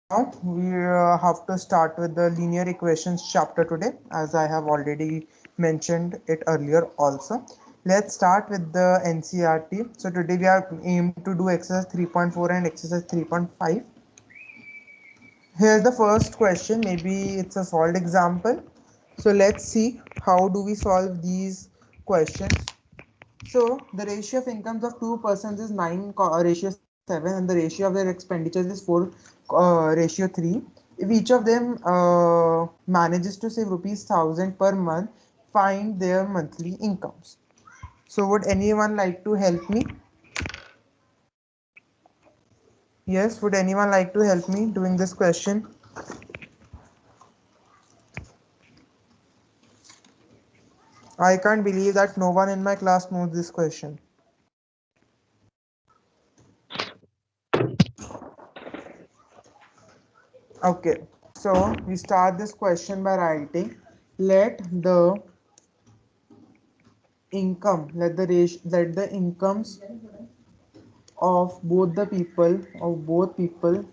we have to start with the linear equations chapter today, as I have already mentioned it earlier also. Let's start with the NCERT. So today we are aimed to do exercise 3.4 and exercise 3.5. Here's the first question. Maybe it's a solved example. So let's see how do we solve these questions. So the ratio of incomes of two persons is 9 ratio 7, and the ratio of their expenditures is 4 ratio 3. If each of them manages to save rupees 1000 per month, find their monthly incomes. So would anyone like to help me? Yes, would anyone like to help me doing this question? I can't believe that no one in my class knows this question. Okay, so we start this question by writing, let the incomes of both people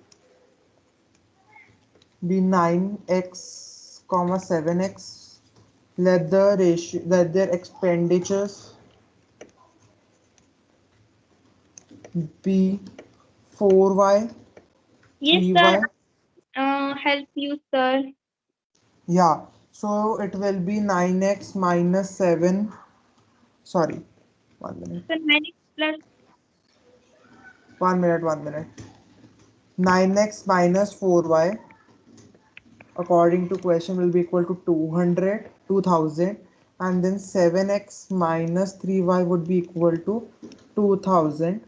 be 9x comma 7x. Let their expenditures be 4y, Yes, sir. 3y. Help you, sir. Yeah, so it will be 9x minus 7. Sorry, 1 minute. So 9x plus 1 minute. 9x minus 4y according to question will be equal to 2000, and then 7x minus 3y would be equal to 2000.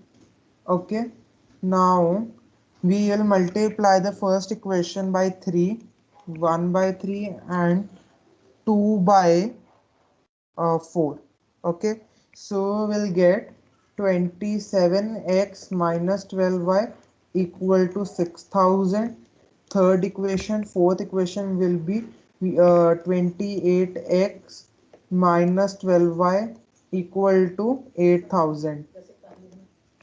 Okay, now we will multiply the first equation by 3, 1 by 3 and 2 by 4. Okay, so we'll get 27x minus 12y equal to 6000. Third equation, fourth equation will be 28x minus 12y equal to 8000.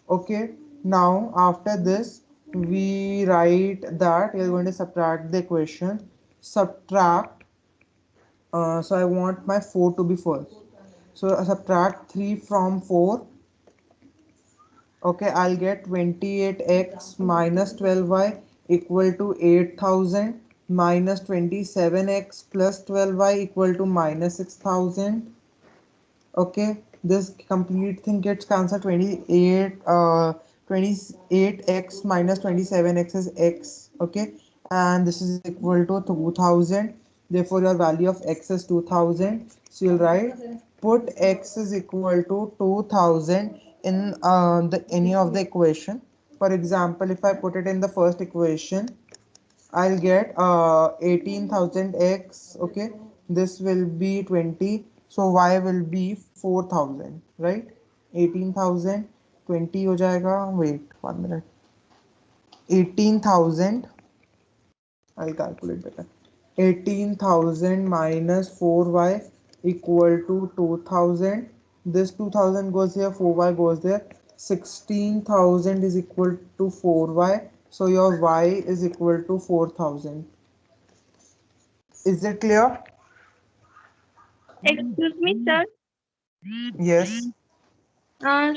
Okay, now after this we write that we are going to subtract the equation. Subtract, so I want my 4 to be first. So I subtract 3 from 4. Okay, I'll get 28x minus 12y equal to 8000 minus 27x plus 12y equal to minus 6000. Okay, this complete thing gets cancelled. 28x minus 27x is x. Okay, and this is equal to 2000. Therefore your value of x is 2000. So you'll write, put x is equal to 2000 in the any of the equation. For example, if I put it in the first equation, I'll get 18,000x. Okay, this will be 20, so y will be 4000, right? 18,000 20 हो जाएगा. Wait 1 minute. 18,000, I'll calculate better. 18,000 minus 4y equal to 2000. This 2000 goes here, 4y goes there. 16,000 is equal to 4y. So your y is equal to 4000. Is it clear? excuse me, sir. Yes. Sir,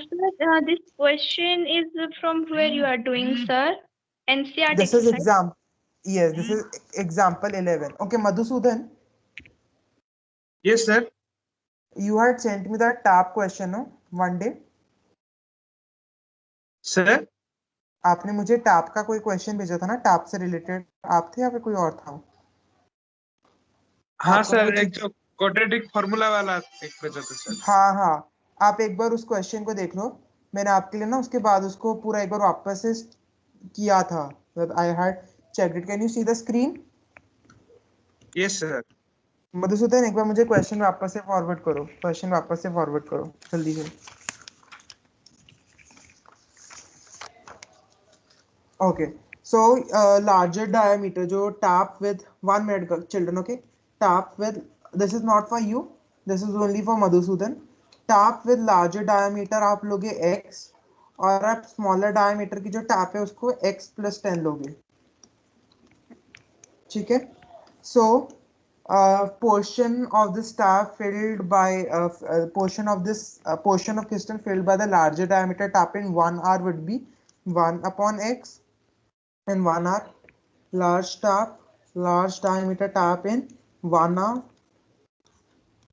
this question is from where you are doing, sir. NCRT This is exercise. example. Yes, this is example 11. Okay, Madhusudan, Yes, sir. you had sent me that tab question, no? One day. Sir? आपने मुझे tap का कोई question भेजा था ना, tap से related. आप थे या फिर कोई और था? हाँ आपका सर, कुछ. एक जो क्वाड्रेटिक फार्मूला वाला एक बचा था सर। हाँ हाँ, आप एक बार उस क्वेश्चन को देख लो. मैंने आपके लिए ना उसके बाद उसको पूरा एक बार वापस से किया था. I had checked it. Can you see the screen? Yes sir. Madhusudan, एक बार मुझे क्वेश्चन वापस से फॉरवर्ड करो. क्वेश्चन वापस से फॉरवर्ड करो जल्दी से. Okay, so larger diameter जो tap with 1 minute children. Okay, tap with, this is not for you, this is only for Madhusudan. Tap with larger diameter आप लोगे x, और आप smaller diameter की जो tap है उसको x plus 10 लोगे. ठीक है. So portion of the star filled by portion of crystal filled by the larger diameter tap in 1 hour would be 1 upon x, and 1 hour. Large diameter tap in 1 hour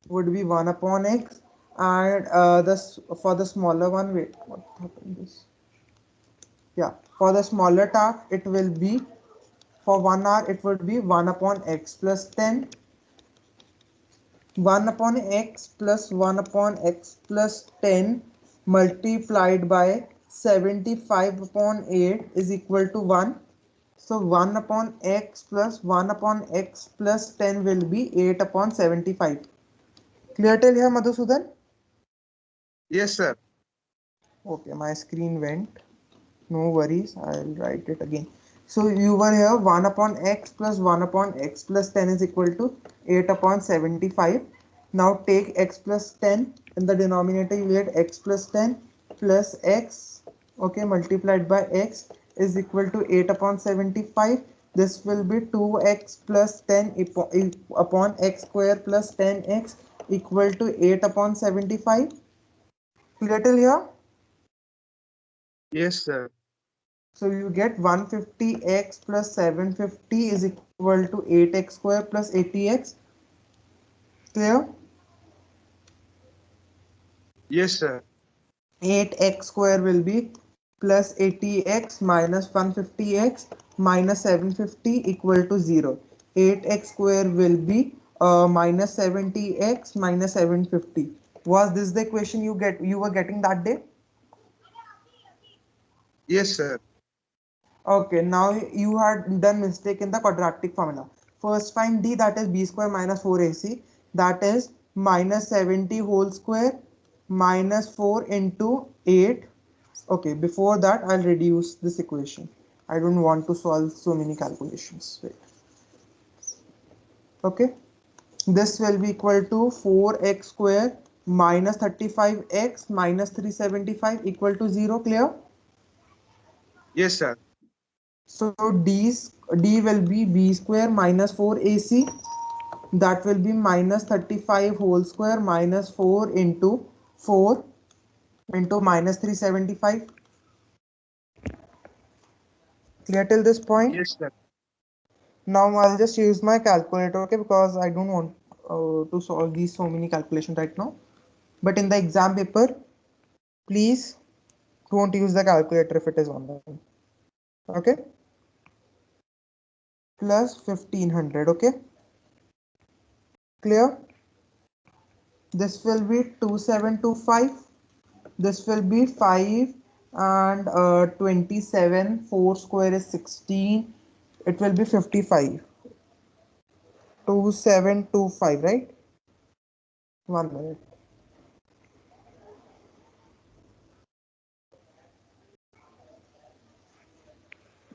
would be 1 upon x, and for the smaller one, wait, what happened this? Yeah, for the smaller tap it will be, for 1 hour it would be 1 upon x plus 10. 1 upon x plus 1 upon x plus 10 multiplied by 75 upon 8 is equal to 1. So 1 upon x plus 1 upon x plus 10 will be 8 upon 75. Clear till here, Madhusudan? Yes, sir. Okay, my screen went. No worries, I'll write it again. So you were here 1 upon x plus 1 upon x plus 10 is equal to 8 upon 75. Now take x plus 10, in the denominator you get x plus 10 plus x, okay, multiplied by x is equal to 8 upon 75. This will be 2x plus 10 upon x square plus 10x equal to 8 upon 75. Clear till here? Yes, sir. So you get 150x plus 750 is equal to 8x square plus 80x. Clear? Yes, sir. 8x square will be plus 80x minus 150x minus 750 equal to 0. 8x square will be minus 70x minus 750. Was this the equation you were getting that day? Yes, sir. Okay, now you had done mistake in the quadratic formula. First find d, that is b square minus 4ac, that is minus 70 whole square minus 4 into 8. Okay, before that I'll reduce this equation. I don't want to solve so many calculations. Wait. Okay, this will be equal to 4x square minus 35x minus 375 equal to 0. Clear? Yes, sir. So d will be b square minus 4ac, that will be minus 35 whole square minus 4 into 4 into minus 375. Clear till this point? Yes, sir. Now I'll just use my calculator, okay, because I don't want to solve these so many calculations right now. But in the exam paper, please don't use the calculator if it is online. Okay? Plus 1500, okay? Clear? This will be 2725. This will be 5 and 27. 4 square is 16. It will be 55. 2725, right? 1 minute.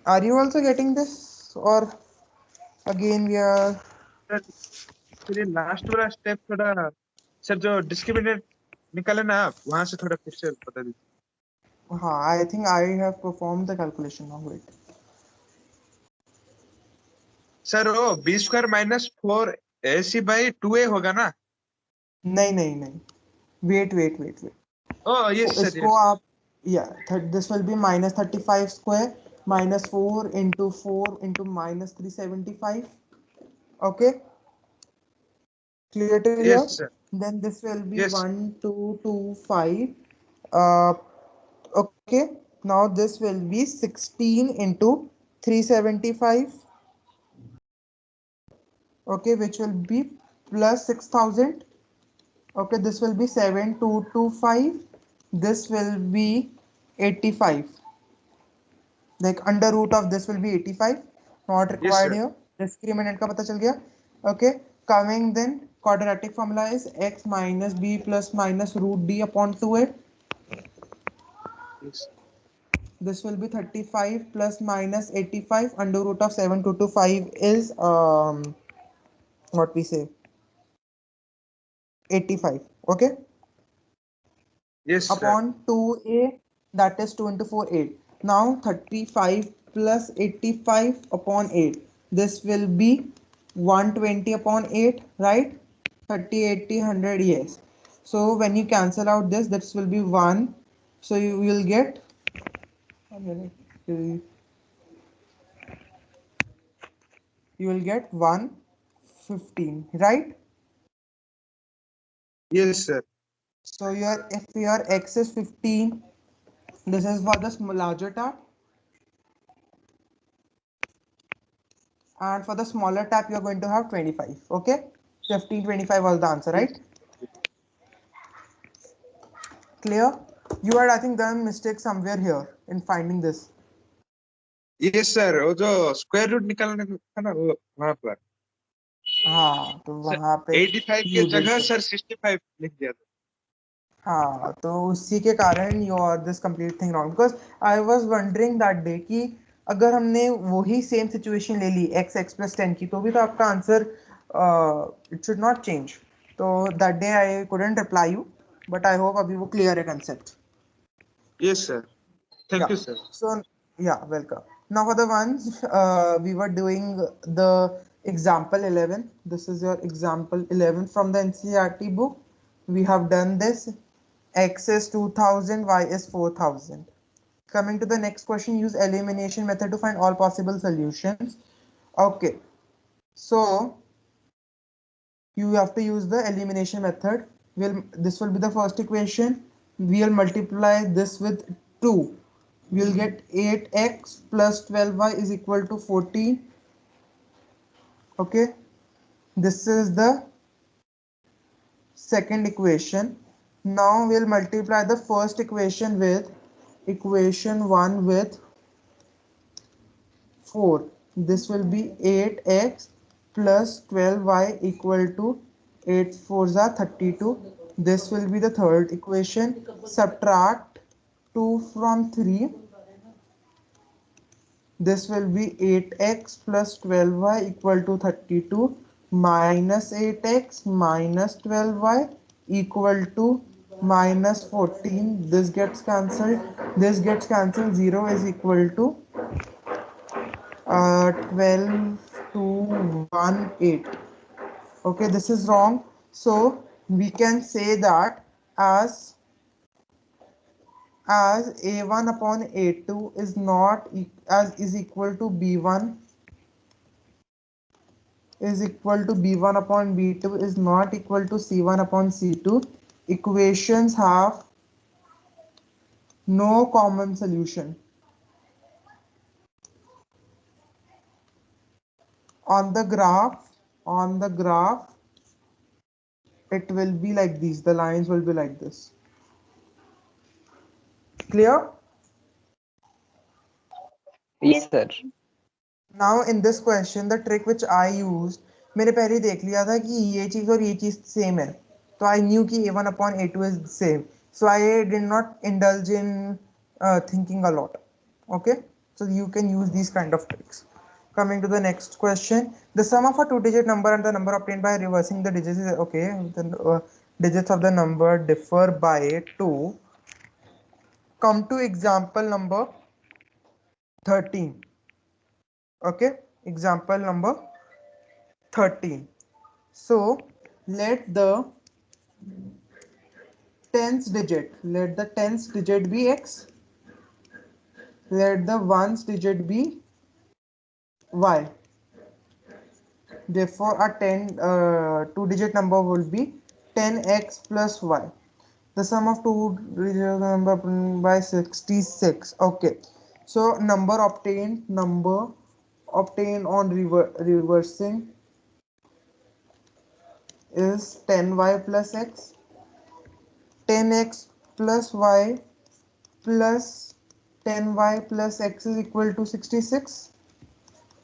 Are you also getting this, or again we are? Sir फिर last वाला step थोड़ा sir जो discriminate निकाले ना आप वहां से थोड़ा फिर से बता दीजिए. I think I have performed the calculation now. Wait. Sir वो B square minus 4ac by 2a होगा ना. नहीं. Wait. ओह यस सर इसको यस. आप, this will be minus 35 square minus 4 into minus 375. Okay, clear till yes here? Sir. Then this will be yes. 1225. uh okay, now this will be 16 into 375, okay, which will be plus 6000. Okay, this will be 7225. This will be 85. Like under root of this will be 85. Not yes required sir. here. Discriminant का पता चल गया. Okay, coming then quadratic formula is x minus b plus minus root d upon 2a. Yes. This will be 35 plus minus 85. Under root of 7225 is what we say, 85. Okay, yes sir. upon 2a, that is 2 into 4, 8. Now 35 plus 85 upon 8. This will be 120 upon 8, right? 30, 80, 100, yes. So when you cancel out this will be 1. So you will get, you will get 115, right? Yes, sir. So if your x is 15, this is for the larger tap, and for the smaller tap you're going to have 25. Okay, 15, 25 was the answer, Yes. right? Clear? You had, I think, done mistake somewhere here in finding this. Yes, sir. वो जो square root निकालने का था ना वो वहाँ पर हाँ, तो सर वहां पे 85 के you did जगह it. सर 65 लिख दिया था. हाँ, तो उसी के कारण you are this complete thing wrong, because I was wondering that day कि अगर हमने वही same situation ले ली x plus 10 की, तो भी तो आपका answer it should not change. तो that day I couldn't reply you, but I hope अभी वो clear है concept. Yes, sir. Thank Yeah. you, sir. So yeah, welcome. Now for the ones we were doing the example 11. This is your example 11 from the NCERT book. We have done this. X is 2000, Y is 4000. Coming to the next question, use elimination method to find all possible solutions. Okay, so you have to use the elimination method. This will be the first equation. We'll multiply this with 2. We'll get 8x plus 12y is equal to 14. Okay, this is the second equation. Now we'll multiply the first equation with equation 1 with 4. This will be 8x plus 12y equal to 8 4s are 32. This will be the third equation. Subtract 2 from 3. This will be 8x plus 12y equal to 32 minus 8x minus 12y equal to minus 14. This gets cancelled. This gets cancelled. 0 is equal to 12 to 1 8. Okay, this is wrong. So we can say that as a1 upon a2 is not as is equal to b1 is equal to b1 upon b2 is not equal to c1 upon c2. Equations have no common solution. On the graph it will be like these. The lines will be like this. Clear? Yes, sir. Now in this question the trick which I used, मैंने पहले ही देख लिया था कि ये चीज और ये चीज सेम है, तो I knew कि a1 upon a2 is same, so I did not indulge in thinking a lot. Okay, so you can use these kind of tricks. Coming to the next question, the sum of a two-digit number and the number obtained by reversing the digits is okay. The digits of the number differ by 2. Come to example number 13. Okay, example number 13. So let the tens digit be x, let the ones digit be y. Therefore a two-digit number will be 10x plus y. The sum of two-digit number by 66. Okay, so number obtained on reversing is 10y plus x. 10x plus y plus 10y plus x is equal to 66.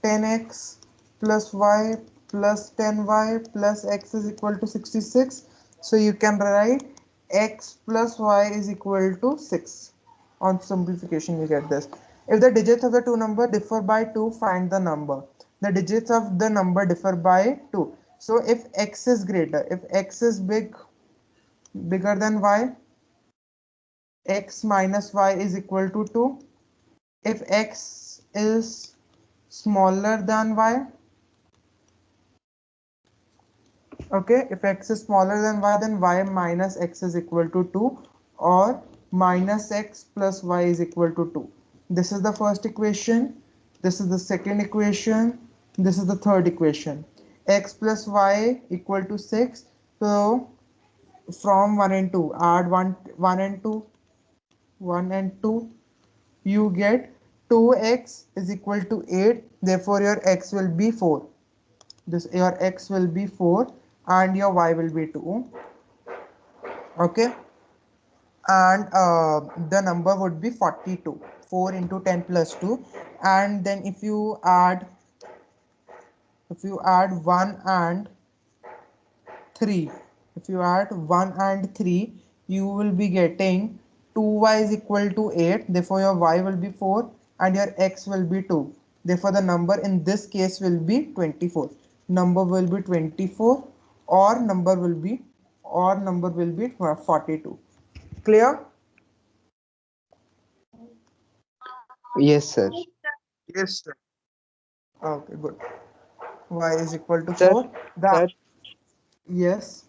10x plus y plus 10y plus x is equal to 66. So you can write x plus y is equal to 6. On simplification you get this. If the digits of the two numbers differ by 2, find the number. The digits of the number differ by 2. So if x is greater, if x is bigger than y, x minus y is equal to 2. If x is smaller than y. Okay, if x is smaller than y, then y minus x is equal to 2, or minus x plus y is equal to 2. This is the first equation. This is the second equation. This is the third equation. X plus y equal to 6. So from 1 and 2, add 1 and 2, 1 and 2, you get 2x is equal to 8. Therefore your x will be 4. This your x will be 4 and your y will be 2. Okay, and the number would be 42. 4 into 10 plus 2, and then if you add 1 and 3, if you add 1 and 3, you will be getting 2y is equal to 8. Therefore your y will be 4 and your x will be 2. Therefore the number in this case will be 24. Number will be 24, or number will be 42. Clear? Yes, sir. Yes, sir. Okay, good. Y is equal to sir 4. Sir Yes.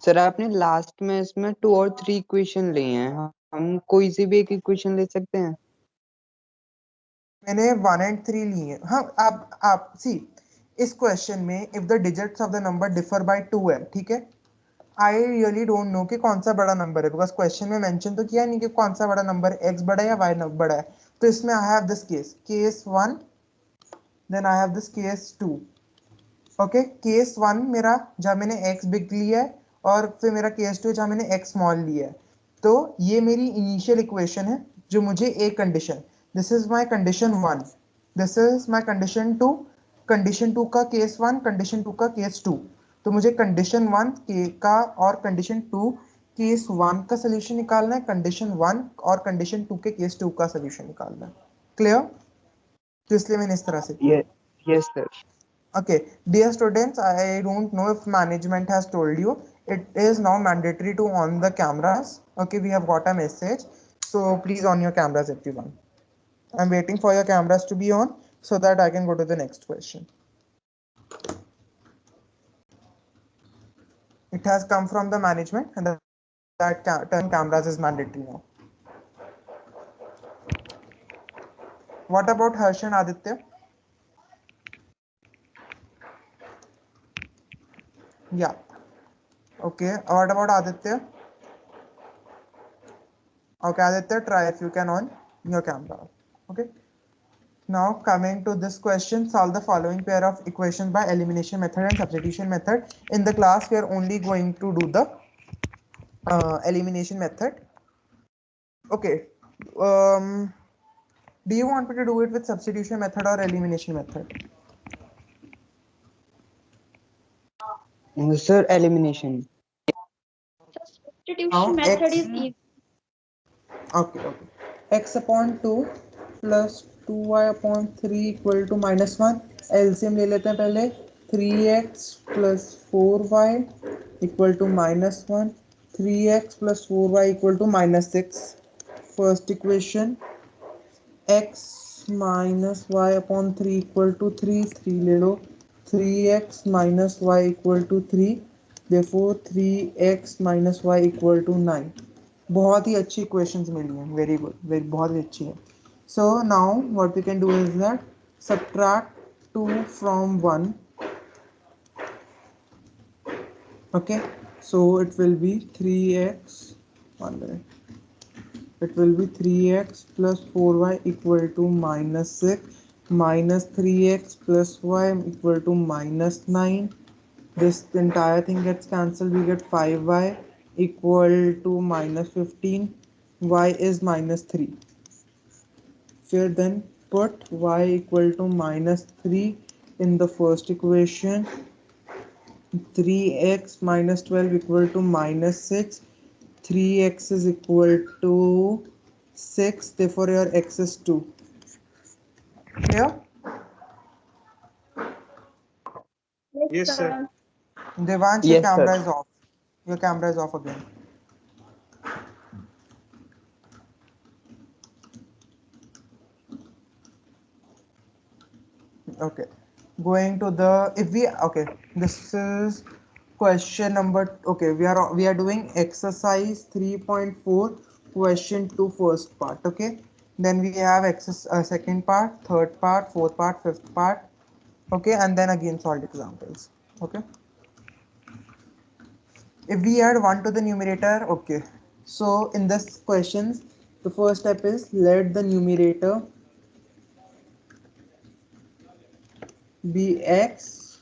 Sir आपने last में इसमें 2 और 3 equation लिए हैं, हम कोई सी भी एक इक्वेशन ले सकते हैं? मैंने 1 and 3 लिए. हाँ, आप सी इस क्वेश्चन में if the digits of the number differ by 2 है, ठीक है. आई रियली डोंट नो कि कौन सा बड़ा नंबर है, बिकॉज क्वेश्चन में मेंशन तो किया नहीं कि कौन सा बड़ा नंबर है, एक्स बड़ा है या वाई बड़ा है. तो इसमें I have this case 1, then I have this case 2. Okay, case 1 मेरा जहाँ मैंने x बिग लिया है, और फिर मेरा केस 2 जहाँ मैंने x स्मॉल लिया है. तो ये मेरी इनिशियल इक्वेशन है जो मुझे एक condition, this is my condition 1, this is my condition 2, condition 2 का केस 1, कंडीशन 2 का केस 2. तो मुझे कंडीशन 1 का और कंडीशन 2 केस 1 का सोल्यूशन निकालना है, कंडीशन 1 और कंडीशन 2 के केस 2 का सोल्यूशन निकालना है. क्लियर? तो इसलिए मैंने इस तरह से किया. Yes sir. Okay, dear students, I don't know if management has told you, it is now mandatory to on the cameras. Okay, we have got a message, so please on your cameras everyone. I'm waiting for your cameras to be on so that I can go to the next question. It has come from the management and that turn cameras is mandatory now. What about Harsh and Aditya? Yeah. Okay, what about Aditya? Okay, Aditya, try if you can on your camera. Okay. Now coming to this question, solve the following pair of equations by elimination method and substitution method. In the class, we are only going to do the elimination method. Okay. Do you want me to do it with substitution method or elimination method? Sir elimination. Substitution method is easy. Okay, okay. X upon 2 plus 2y upon 3 equal to minus 1. LCM ले लेते हैं पहले. 3x plus 4y equal to minus 1. 3x plus 4y equal to minus 6. First equation, x minus y upon 3 equal to 3. 3 ले लो. 3x minus y equal to 3. Therefore 3x minus y equal to 9. बहुत ही अच्छी questions मिली हैं. Very good, very बहुत ही अच्छी है. So now what we can do is that subtract 2 from 1. Okay, so it will be 3x, 1 minute, it will be 3x plus 4y equal to minus 6, minus 3x plus y equal to minus 9. This entire thing gets cancelled. We get 5y equal to minus 15. Y is minus 3. Then put y equal to minus 3 in the first equation. 3x minus 12 equal to minus 6. 3x is equal to 6. Therefore your x is 2. Clear? Yes, sir. Devansh, your Yes, camera sir. is off. Your camera is off again. Okay, going to the, if we, okay, this is question number, okay, we are doing exercise 3.4 question 2 first part. Okay, then we have second part, third part, fourth part, fifth part. Okay, and then again solved examples. Okay, if we add 1 to the numerator, okay, so in this questions the first step is let the numerator be x,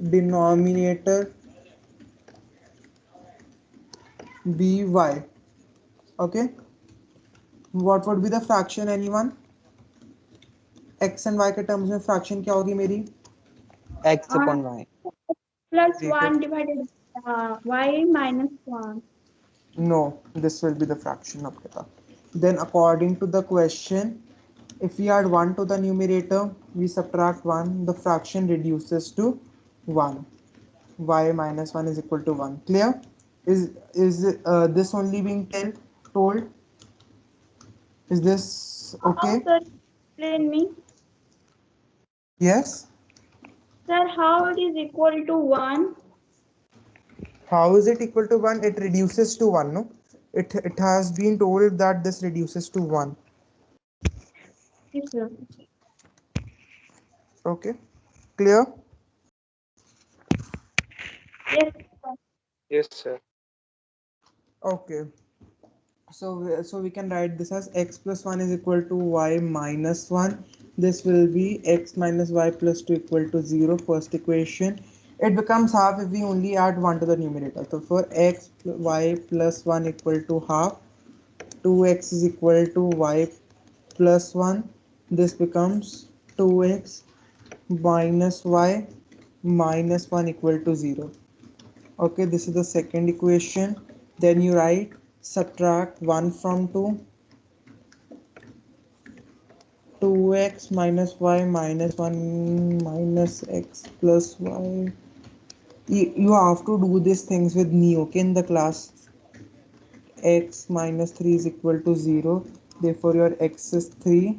denominator be y. Okay, what would be the fraction, anyone? x and y के terms में fraction क्या होगी मेरी? x upon y. Plus देखो, 1 divided y minus 1. no, this will be the fraction of beta. Then according to the question, if we add 1 to the numerator, we subtract 1, the fraction reduces to 1. Y minus 1 is equal to 1. Clear? Is this only being told? Is this How, okay? sir? Explain me. Yes. Sir, how it is equal to 1? How is it equal to 1? It reduces to 1, no? It has been told that this reduces to 1. Yes, sir. Okay. Clear? Yes, sir. Yes, sir. Okay. So we can write this as x plus 1 is equal to y minus 1. This will be x minus y plus 2 equal to 0, first equation. It becomes half if we only add 1 to the numerator. So for x y plus 1 equal to half, 2x is equal to y plus 1. This becomes 2x minus y minus 1 equal to 0. Okay, this is the second equation. Then you write subtract 1 from 2, 2x minus y minus 1 minus x plus y. You have to do these things with me, okay, in the class. X minus 3 is equal to 0, therefore your x is 3.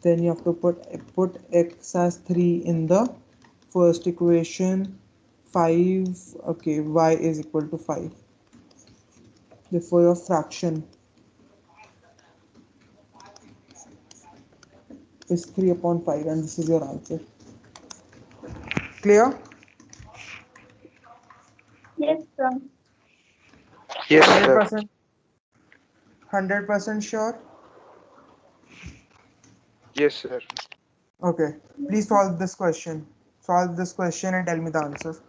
Then you have to put x as 3 in the first equation. 5, okay, y is equal to 5. Therefore your fraction is 3 upon 5, and this is your answer. Clear? Yes, sir. Yes, sir. 100%? 100% sure? Yes, sir. Okay, please solve this question. Solve this question and tell me the answer.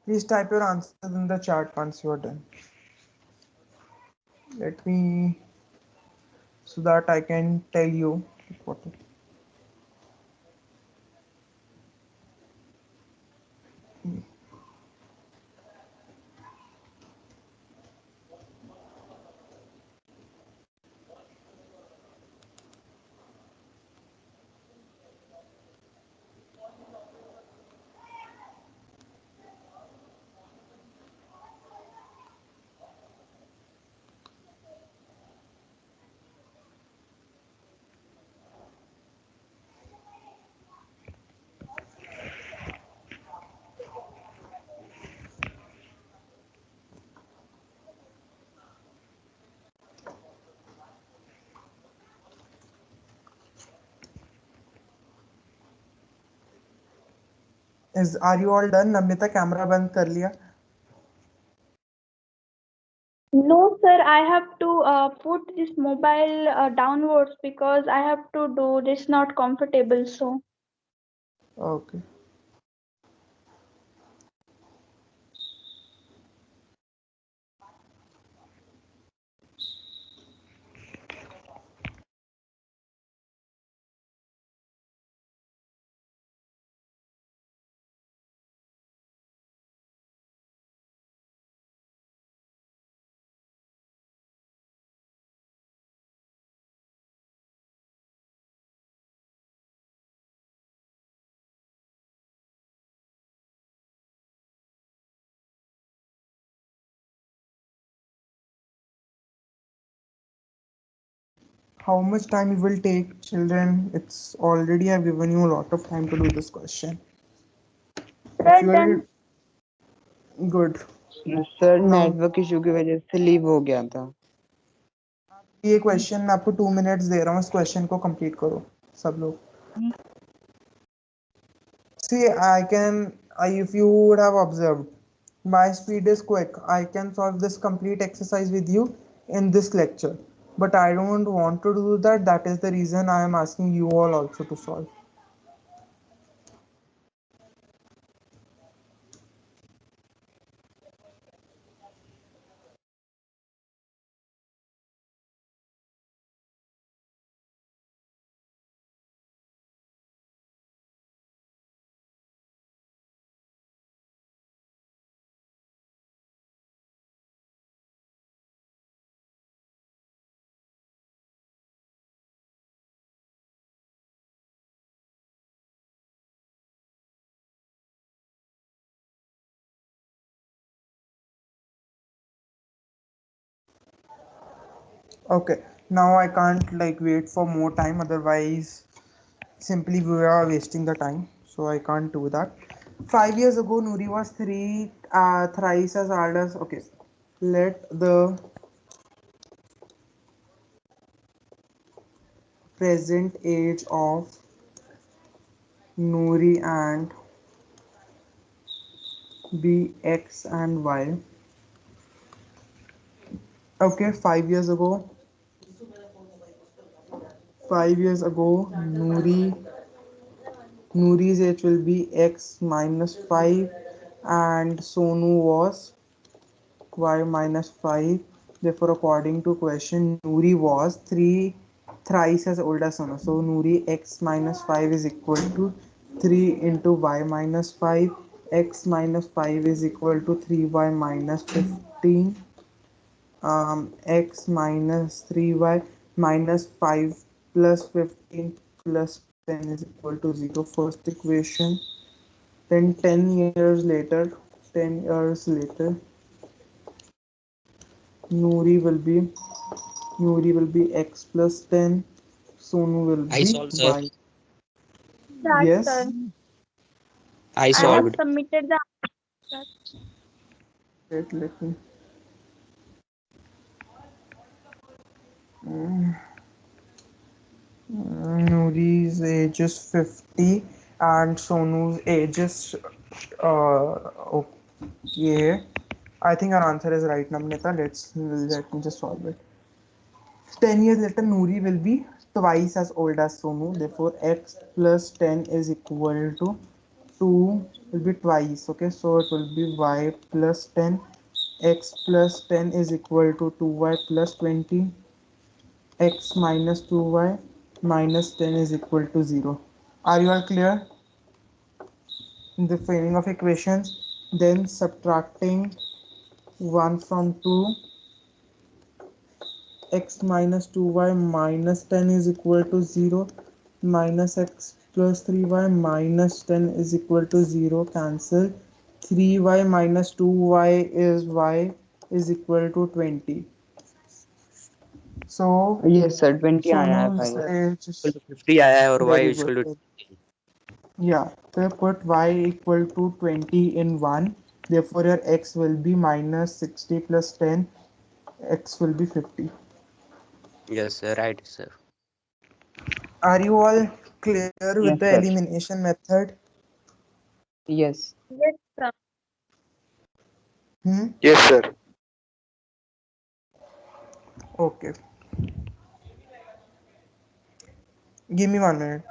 Please type your answers in the chat once you are done. Let me, so that I can tell you what. Are you all done? Namrata camera बंद कर लिया? No, sir, I have to put this mobile downwards because I have to do this not comfortable. So, Okay. How much time it will take, children? It's already I've given you a lot of time to do this question. If sir, you then are good. Sir Now, network issue की वजह से leave हो गया था। ये question मैं आपको 2 minutes दे रहा हूँ, इस क्वेश्चन को कंप्लीट करो सब लोग. See, if you would have observed, my speed is quick. I can solve this complete exercise with you in this lecture. But I don't want to do that. That is the reason I am asking you all also to solve. Okay, now I can't like wait for more time, otherwise simply we are wasting the time, so I can't do that. 5 years ago, Nuri was thrice as old as. Okay, let the present age of Nuri and be X and Y. Okay, 5 years ago. 5 years ago, Nuri's age will be X minus 5, and Sonu was Y minus 5. Therefore, according to question, Nuri was thrice as old as Sonu. So Nuri X minus 5 is equal to 3 into Y minus 5. X minus 5 is equal to 3Y minus 15. X minus 3Y minus 5 plus 15 plus 10 is equal to 0. First equation. Then 10 years later, Nuri will be X plus 10. Sonu will I be solved, sir. Y. that, Yes. sir, I I have solved. submitted the answer. Let me. Mm, Nuri's age is 50 and Sonu's age is okay. I think our answer is right, Namnita. Let me just solve it. 10 years later, Nuri will be twice as old as Sonu. Therefore, x plus 10 is equal to 2 will be twice. Okay, so it will be y plus 10. X plus 10 is equal to 2y plus 20. X minus 2y minus 10 is equal to 0. Are you all clear in the framing of equations? Then subtracting 1 from 2, x minus 2y minus 10 is equal to 0, minus x plus 3y minus 10 is equal to 0, cancel. 3y minus 2y is equal to 20. So yes sir 20 आया है Sonu's final. age Equal is to 50 आया है और y very equal to good. Yeah, so put y equal to 20 in 1. Therefore, your x will be minus 60 plus 10. X will be 50. yes, sir. Right, sir. Are you all clear with yes the sir. elimination method? Yes. Yes, sir. Yes, sir. Okay. Give me 1 minute.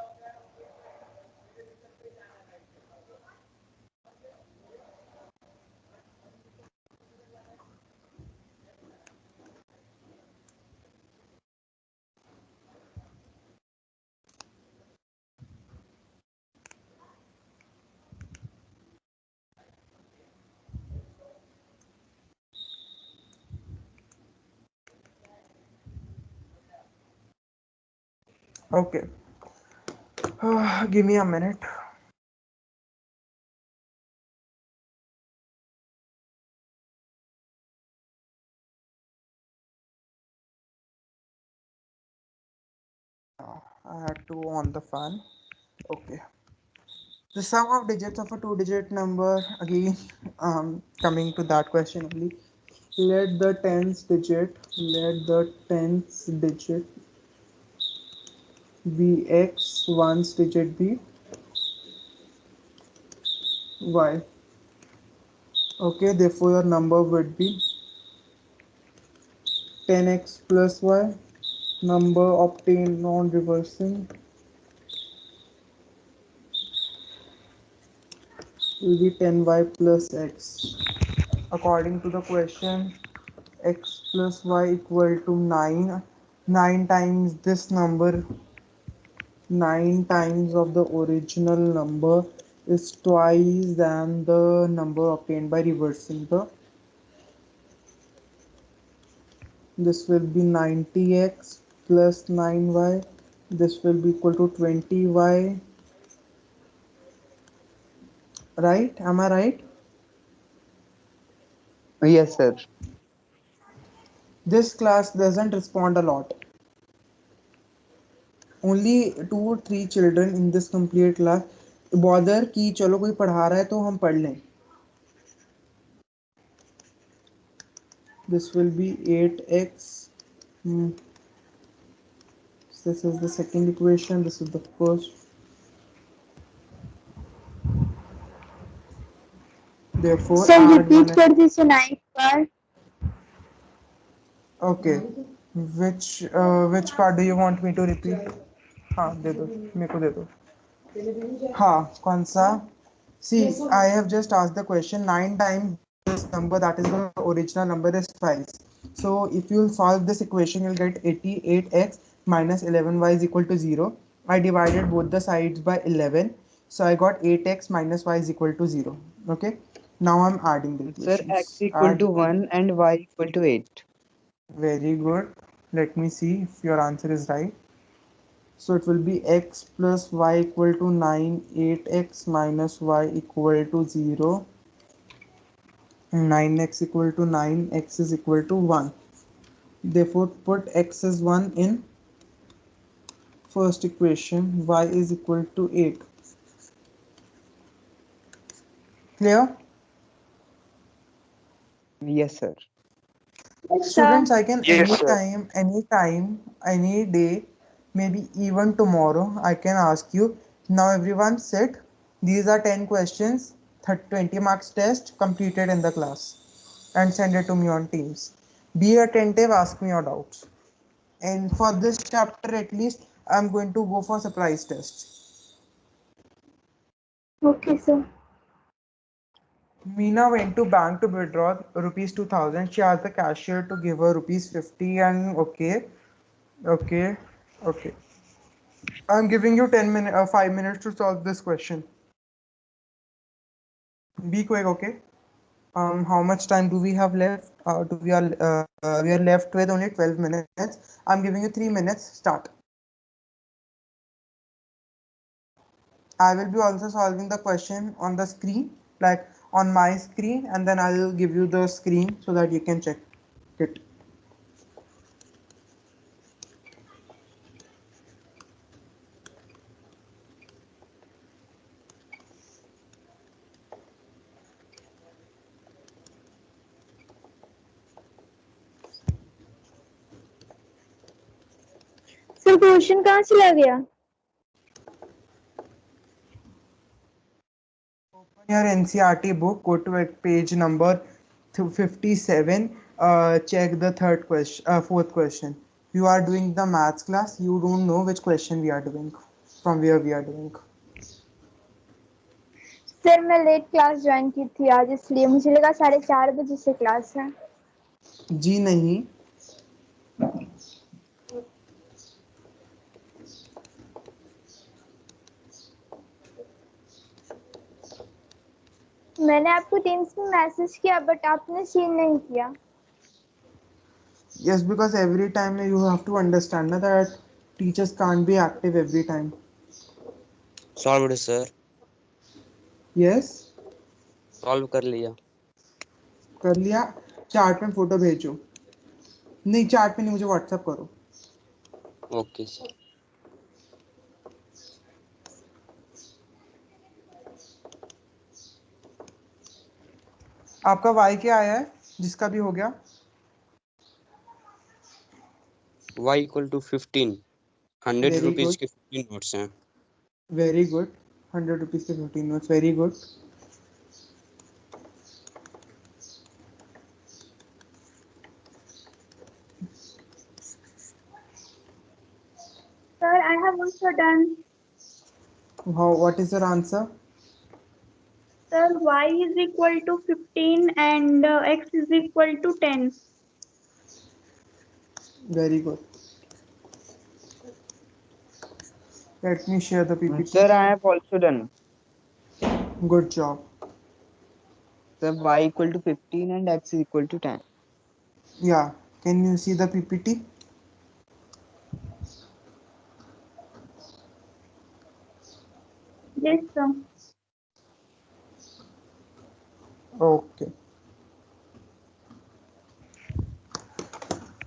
Okay. Give me a minute. I had to on the fan. Okay. The sum of digits of a two-digit number, again, coming to that question only. Let the tens digit be x, ones digit be y. Okay, therefore your number would be 10x plus y. Number obtained non-reversing will be 10y plus x. According to the question, x plus y equal to 9. 9 times this number, 9 times of the original number is twice than the number obtained by reversing the. This will be 90x plus 9y. This will be equal to 20y. Right? Am I right? Yes, sir. This class doesn't respond a lot. Only 2 or 3 children in this complete class bother कि चलो कोई पढ़ा रहा है तो हम पढ़ लें. This will be 8x. This is the second equation. This is the first. Therefore, Sir, add repeat 1. कर दीजिए 9 बार. Okay. Which part do you want me to repeat? हाँ दे दो मेरे को दे दो. हाँ कौन सा? See, I have just asked the question 9 times this number, that is the original number, is twice. So if you solve this equation, you'll get 88x minus 11y is equal to 0. I divided both the sides by 11. So I got 8x minus y is equal to 0. Okay. Now I'm adding the Sir, x equations. equal to 1 and y equal to 8. Very good. Let me see if your answer is right. So it will be x plus y equal to 9, 8x minus y equal to 0, 9x equal to 9, x is equal to 1. Therefore, put x is 1 in first equation, y is equal to 8. Clear? Yes, sir. Yes, sir. Students, I can Yes, sir. any day, maybe even tomorrow, I can ask you. Now everyone sit. These are 10 questions, 20 marks test completed in the class, and send it to me on Teams. Be attentive, ask me your doubts. And for this chapter at least, I'm going to go for surprise test. Okay, sir. Meena went to bank to withdraw rupees 2000. She asked the cashier to give her rupees 50 and okay, okay. I'm giving you 5 minutes to solve this question. Be quick, okay? How much time do we have left? We are left with only 12 minutes. I'm giving you 3 minutes. Start. I will be also solving the question on the screen, like on my screen, and then I'll give you the screen so that you can check it. Sir question कहाँ चला गया? your NCRT book, go to page number 57. Check the fourth question. You are doing the maths class. You don't know which question we are doing, from where we are doing. Sir मैं late class join की थी आज, इसलिए मुझे लगा 4:30 बजे से class है। जी नहीं, मैंने आपको टीम्स में मैसेज किया बट आपने सीन नहीं किया। yes, because every time you have to understand that teachers can't be active every time. Solve sir, Yes, solve कर लिया। कर लिया। चार्ट में फोटो भेजो। नहीं, चार्ट पे नहीं, मुझे व्हाट्सएप करो। Okay sir. आपका वाई क्या आया है, जिसका भी हो गया? y equal to 15, 100 Very rupees good. के 15 नोट्स हैं। Very good. 100 रुपीज के 15 notes, very good. Sir, I have also done. What is your answer? Sir, y is equal to 15 and x is equal to 10. Very good. Let me share the PPT. Sir, I have also done. Good job. Sir, y equal to 15 and x is equal to 10. Yeah. Can you see the PPT? Yes, sir. Okay.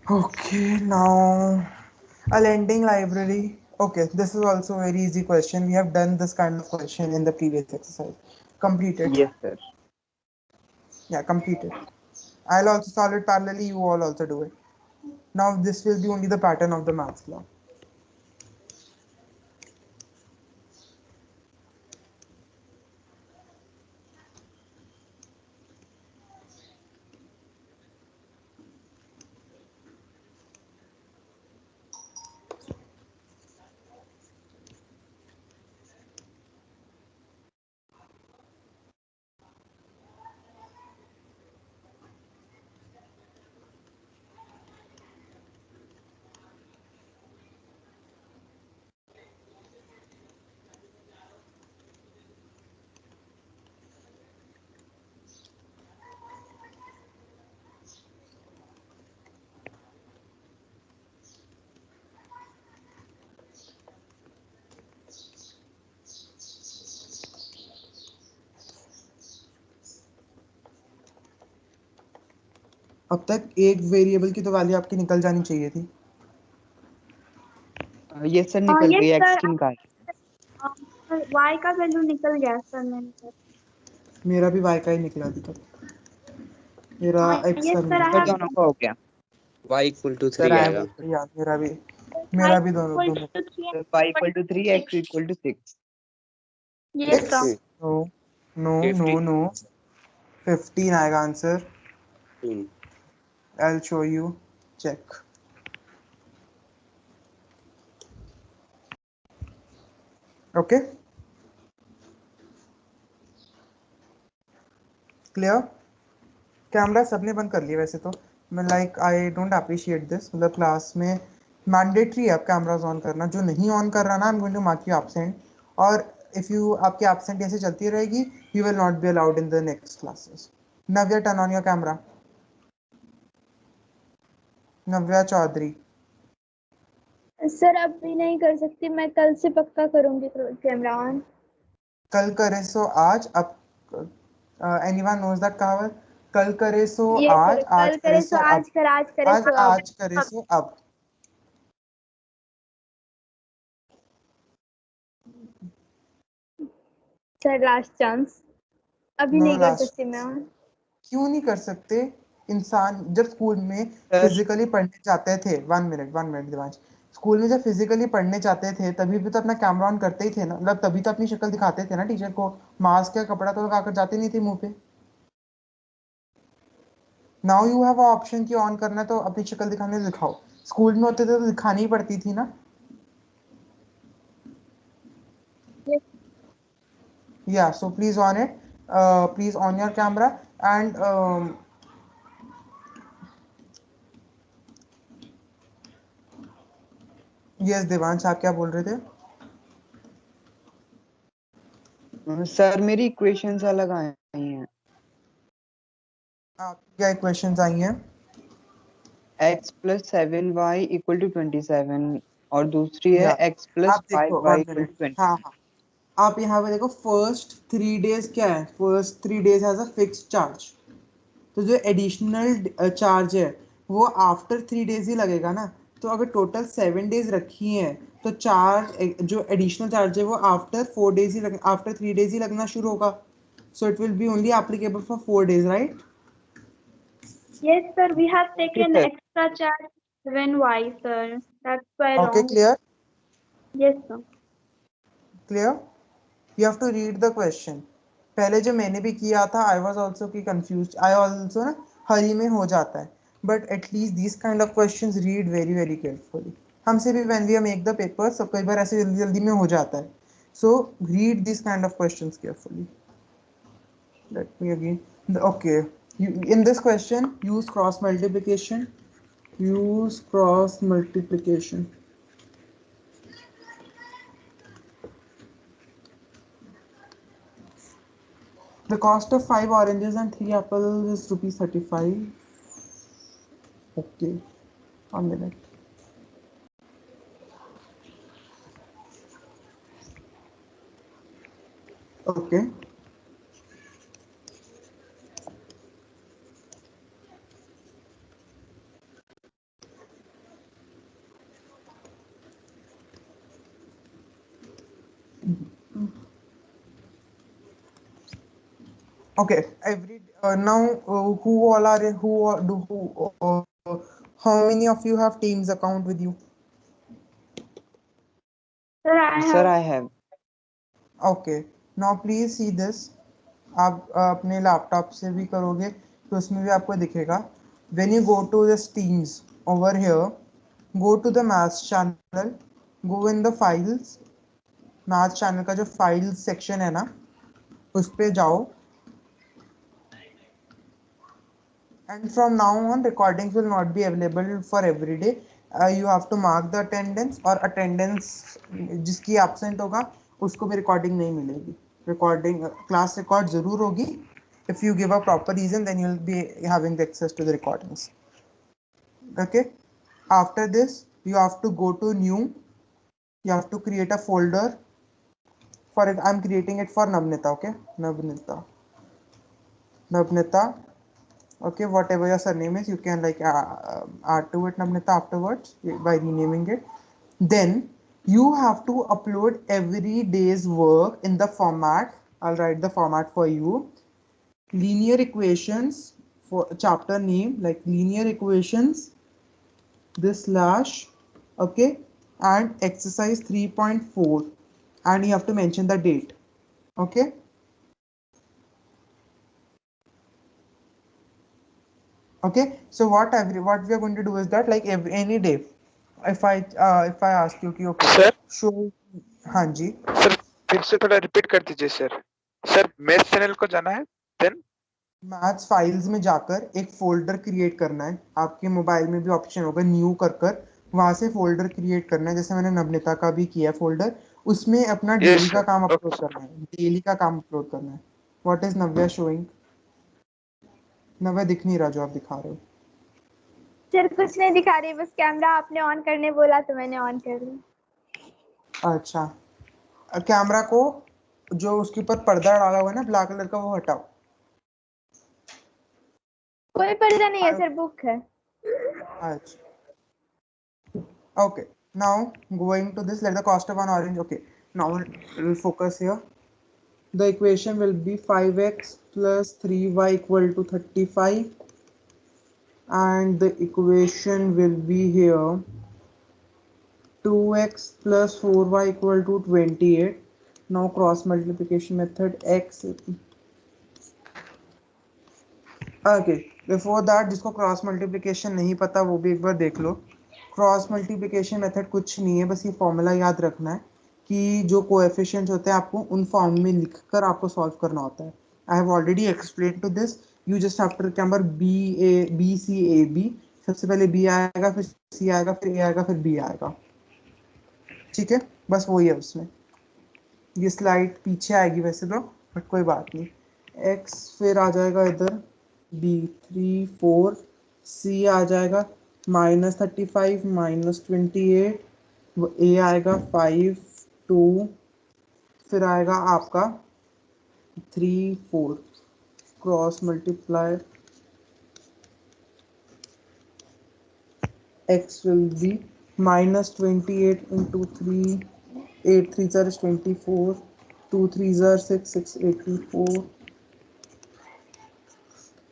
Okay, now a lending library. Okay, this is also a very easy question. We have done this kind of question in the previous exercise. Completed. Yes, sir. Yeah, completed. I'll also solve it parallelly. You all also do it. Now this will be only the pattern of the maths law. अब तक एक variable की तो value आपकी निकल जानी चाहिए थी। Yes, sir, निकल yes, गई। sir. x की निकाल। y का वैल्यू निकल गया सर मैंने। मेरा भी y का ही निकला अभी तक। मेरा x yes, का sir, नहीं I निकला। have दोनों का हो गया। y equal to Sir, 3 I आएगा। have या मेरा भी y दोनों equal दोनों। to 3 sir, y equal to 3, x equal to 6. yes, sir. No, no, no, 15, no. 15 आएगा answer. 15। I'll show you. Check. Okay. Clear? Camera सबने बंद कर लिया वैसे तो। मैं आई डोंट अप्रिशिएट दिस। मतलब क्लास में मैंडेटरी है अब कैमरास ऑन करना। जो नहीं ऑन कर रहा ना, I am going to mark you absent. और इफ यू आपकी एब्सेंट ऐसे चलती रहेगी, you will not be allowed in the next classes. Navya, turn on your camera. Navya Chaudhary. Sir अभी नहीं कर सकती, मैं कल से पक्का करूंगी कैमरा ऑन। कल करे सो आज। अब एनीवन नोज दैट कहावत? कल करे सो आज, आज करे सो अब। आज करे आज सो अब। आज करे सो अब। सर लास्ट चांस, अभी No नहीं कर last. सकती मैं ऑन। क्यों नहीं कर सकते? इंसान जब स्कूल में Sir. फिजिकली पढ़ने जाते थे, 1 मिनट दिवांश, स्कूल में जब फिजिकली पढ़ने जाते थे तभी भी तो अपना कैमरा ऑन करते ही थे ना, मतलब तभी तो अपनी शक्ल दिखाते थे ना टीचर को, मास्क या कपड़ा तो लगाकर जाते नहीं थे मुंह पे। नाउ यू हैव ऑप्शन कि ऑन करना है तो अपनी शक्ल दिखाने दिखाओ, स्कूल में होते थे तो दिखानी ही पड़ती थी ना। Yes. Yeah, so please on it, please on your camera and yes Devansh आप क्या बोल रहे थे? सर मेरी इक्वेशंस अलग आई हैं। आप क्या इक्वेशंस आई हैं? x + 7y = 27 और दूसरी है या x + आप देखो 5y 1 = मिनट, 20। हाँ हाँ, आप यहाँ पे देखो फर्स्ट 3 डेज क्या है, first 3 days has a fixed charge, तो जो एडिशनल चार्ज है वो आफ्टर 3 डेज ही लगेगा ना। तो अगर टोटल 7 डेज रखी है तो चार्ज जो एडिशनल चार्ज है वो आफ्टर 4 डेज ही लग, आफ्टर 3 डेज ही लगना शुरू होगा। सो it will B only applicable for 4 days, right? Yes, sir. We have Okay, taken sir. extra charge 7y, sir. That's why okay wrong. Clear? Yes, sir. Clear? You have to read the question. पहले जो मैंने भी किया था I was also की confuse, I also ना hurry में हो जाता है, but at least this kind of questions read very very carefully. हमसे भी when we make the paper सब कई बार ऐसे जल्दी जल्दी में हो जाता है, so read this kind of questions carefully. Let me again. Okay. In this question, use cross multiplication. Use cross multiplication. The cost of 5 oranges and 3 apples is rupees 35. Okay. 1 minute. Okay. Okay. Every now who all are how many of you have Teams account with you? Sir, I Sir, have. I have. Okay now please see this. आप अपने laptop से भी करोगे तो उसमें भी आपको दिखेगा। When you go to the Teams over here, go to the maths channel, go in the files, maths channel का जो फाइल्स सेक्शन है ना उस पे जाओ, and from now on recordings will not be available for every day. You have to mark the attendance, और attendance जिसकी absent होगा उसको भी recording नहीं मिलेगी। recording class record जरूर होगी। if you give a proper reason then you'll be having the access to the recordings. Okay, after this you have to go to new, you have to create a folder for it. I'm creating it for Navnita. Okay, Navnita. Okay, whatever your surname is you can like add to it Namrita afterwards by renaming it. Then you have to upload every day's work in the format. I'll write the format for you. Linear equations, for chapter name like linear equations, this slash, okay, and exercise 3.4, and you have to mention the date. Okay, okay, so what we are going to do is that like any day if I ask you कि okay sir show, हाँ जी sir फिर से थोड़ा repeat कर दीजिए sir. Sir math channel को जाना है, देन मैथ्स फाइल्स में जाकर एक फोल्डर क्रिएट करना है। आपके मोबाइल में भी ऑप्शन होगा न्यू कर वहां से फोल्डर क्रिएट करना है, जैसे मैंने नवनीता का भी किया फोल्डर, उसमें अपना यस डेली का सर। काम ओके अपलोड करना है, डेली का काम अपलोड करना है। What is Navya showing? Navya दिख नहीं रहा जो आप दिखा रहे हो। सर कुछ नहीं दिखा रही, बस कैमरा आपने ऑन करने बोला तो मैंने ऑन कर लिया। अच्छा, कैमरा को जो उसके ऊपर पर्दा डाला हुआ है ना ब्लैक कलर का वो हटाओ। कोई पर्दा नहीं है सर, बुक है। अच्छा, okay, now going to this, let the cost of an orange. Okay, now we'll focus here. The equation will be 5x plus 3y equal to 35, and the equation will be here 2x plus 4y equal to 28. Now cross multiplication method x. Okay, before that जिसको cross multiplication नहीं पता वो भी एक बार देख लो. Cross multiplication method कुछ नहीं है, बस ये फॉर्मूला याद रखना है कि जो कोएफिशिएंट्स होते हैं आपको उन फॉर्म में लिखकर आपको सॉल्व करना होता है. I have already explain to this. You just have to remember B C A B. सबसे पहले बी आएगा, फिर सी आएगा, फिर ए आएगा, फिर बी आएगा. ठीक है, बस वही है उसमें. ये स्लाइड पीछे आएगी वैसे तो, बट कोई बात नहीं. x फिर आ जाएगा इधर b3 4, c आ जाएगा -35 -28, a आएगा 5 2, फिर आएगा आपका 3 4. Cross multiply x will be -28 into 3, 8 3s are 24, 2 3s are 6, 6 84,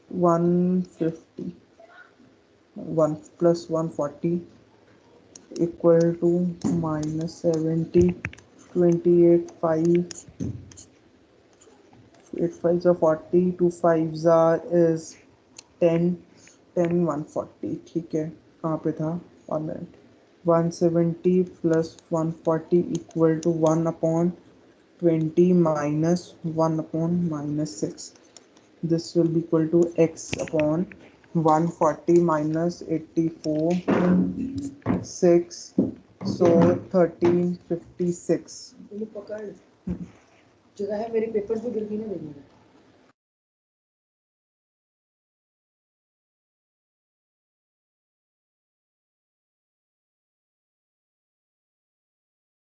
150, 1 plus 140 equal to -70, 28 5, 8 5s are 40, 2 5s are is 10, 10 140. ठीक है, कहाँ पे था? 1 minute. 170 plus 140 equal to 1 upon 20 minus 1 upon -6. This will be equal to x upon 140 minus 84, 6, so 1356. जगह है मेरे paper पे गिर गई ना देखना.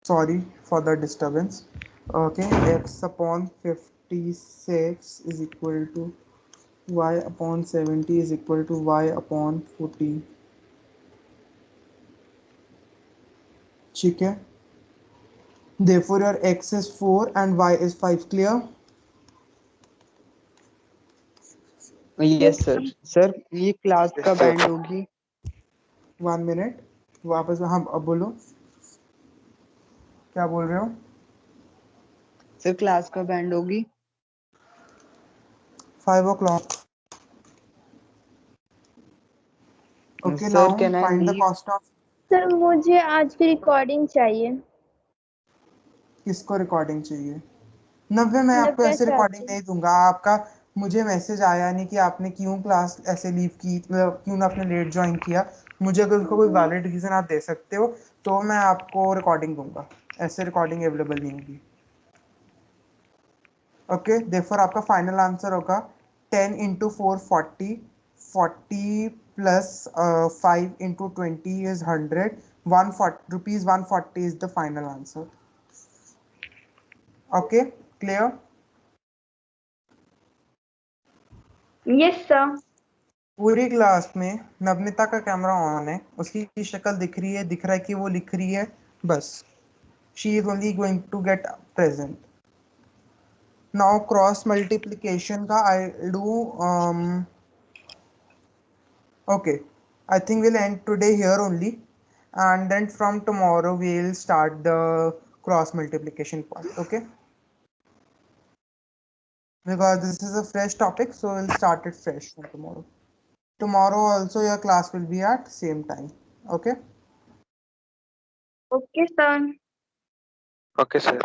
Sorry for the disturbance. Okay, x upon 56 is equal to y upon 70 is equal to y upon 14. ठीक है. Therefore your x is 4 and y is 5. Clear? Yes sir. Sir ये क्लास कब एंड होगी? 1 minute. वापस हाँ, अब बोलो क्या बोल रहे हो? सर क्लास कब एंड होगी? 5 o'clock. Okay, Sir, now can I find the leave? cost of. Sir मुझे आज की रिकॉर्डिंग चाहिए. किसको रिकॉर्डिंग चाहिए? 90 मैं आपको नव्या ऐसे रिकॉर्डिंग चाची. नहीं दूंगा. आपका मुझे मैसेज आया नहीं कि आपने क्यों क्लास ऐसे लीव की, मतलब क्यों ना आपने लेट ज्वाइन किया. मुझे अगर उसका कोई वैलिड रीजन आप दे सकते हो तो मैं आपको रिकॉर्डिंग दूंगा. ऐसे रिकॉर्डिंग अवेलेबल नहीं होगी. ओके, देयरफॉर आपका फाइनल आंसर होगा 10 into 4 40, 40 plus 5 into 20 is 100. 140 rupees 140 is the final answer. Okay, clear? Yes, sir. पूरी क्लास में नवनीता का कैमरा ऑन है, उसकी शक्ल दिख रही है, दिख रहा है कि वो लिख रही है, बस. She is only going to get present. Now cross multiplication का I do. Okay, I think we'll end today here only, and then from tomorrow we'll start the cross multiplication part. Okay, because this is a fresh topic, so we'll start it fresh from tomorrow. Tomorrow also your class will be at same time. Okay. Okay, sir. Okay, sir.